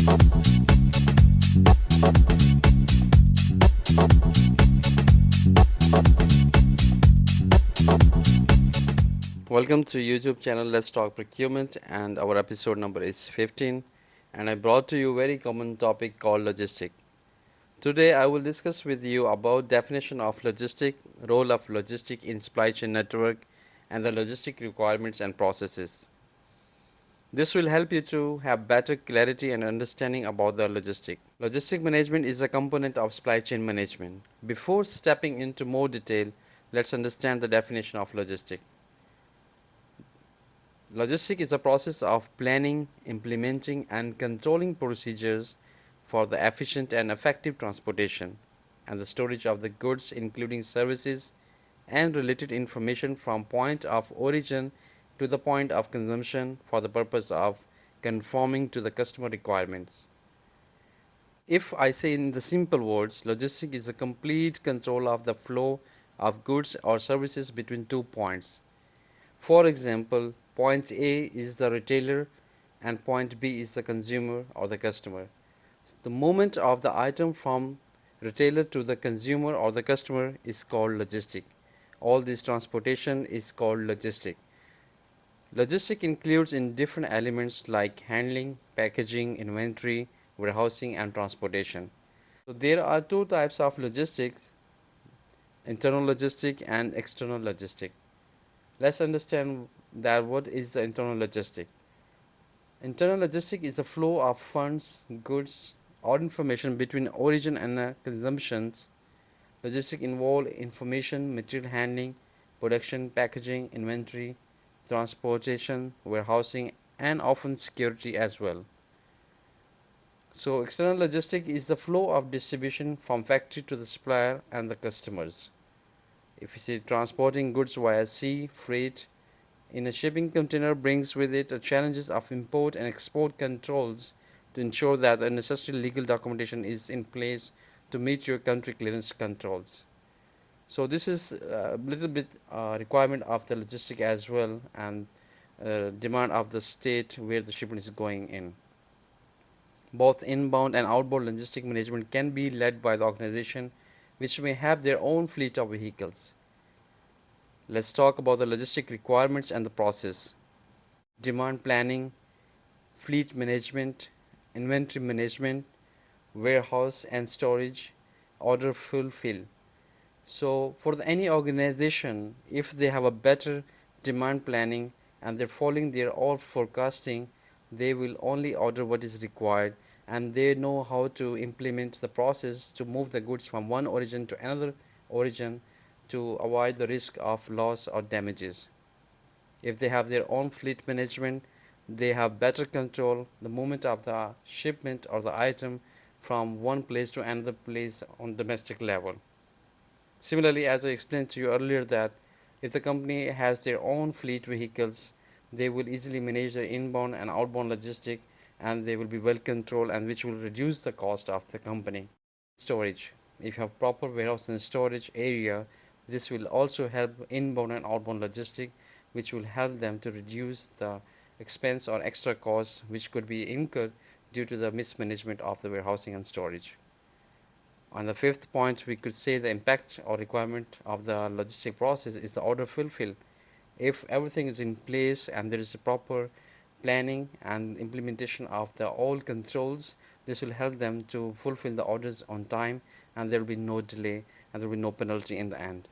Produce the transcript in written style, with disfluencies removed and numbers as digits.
Welcome to YouTube channel Let's Talk Procurement, and our episode number is 15, and I brought to you a very common topic called logistic. Today I will discuss with you about definition of logistic, role of logistic in supply chain network, and the logistic requirements and processes. This will help you to have better clarity and understanding about the logistic. Logistic management is a component of supply chain management. Before stepping into more detail, let's understand the definition of logistic. Logistic is a process of planning, implementing, and controlling procedures for the efficient and effective transportation and the storage of the goods, including services and related information from point of origin to the point of consumption for the purpose of conforming to the customer requirements. If I say in the simple words, logistic is a complete control of the flow of goods or services between 2 points. For example, point A is the retailer and point B is the consumer or the customer. The movement of the item from retailer to the consumer or the customer is called logistic. All this transportation is called logistic. Logistic includes in different elements like handling, packaging, inventory, warehousing, and transportation. So there are two types of logistics: internal logistic and external logistic. Let's understand that what is the internal logistic. Internal logistic is the flow of funds, goods, or information between origin and consumptions. Logistic involve information, material handling, production, packaging, inventory, transportation, warehousing, and often security as well. So external logistic is the flow of distribution from factory to the supplier and the customers. If you see transporting goods via sea, freight in a shipping container brings with it the challenges of import and export controls to ensure that the necessary legal documentation is in place to meet your country clearance controls. So this is a little bit requirement of the logistic as well, and demand of the state where the shipment is going in. Both inbound and outbound logistic management can be led by the organization which may have their own fleet of vehicles. Let's talk about the logistic requirements and the process. Demand planning, fleet management, inventory management, warehouse and storage, order fulfill. So for any organization, if they have a better demand planning and they're following their all forecasting, they will only order what is required, and they know how to implement the process to move the goods from one origin to another origin to avoid the risk of loss or damages. If they have their own fleet management, they have better control the movement of the shipment or the item from one place to another place on domestic level. Similarly, as I explained to you earlier, that if the company has their own fleet vehicles, they will easily manage their inbound and outbound logistic, and they will be well controlled, and which will reduce the cost of the company. Storage. If you have proper warehouse and storage area, this will also help inbound and outbound logistic, which will help them to reduce the expense or extra costs which could be incurred due to the mismanagement of the warehousing and storage. On the fifth point, we could say the impact or requirement of the logistic process is the order fulfill. If everything is in place and there is a proper planning and implementation of the all controls, this will help them to fulfill the orders on time, and there will be no delay and there will be no penalty in the end.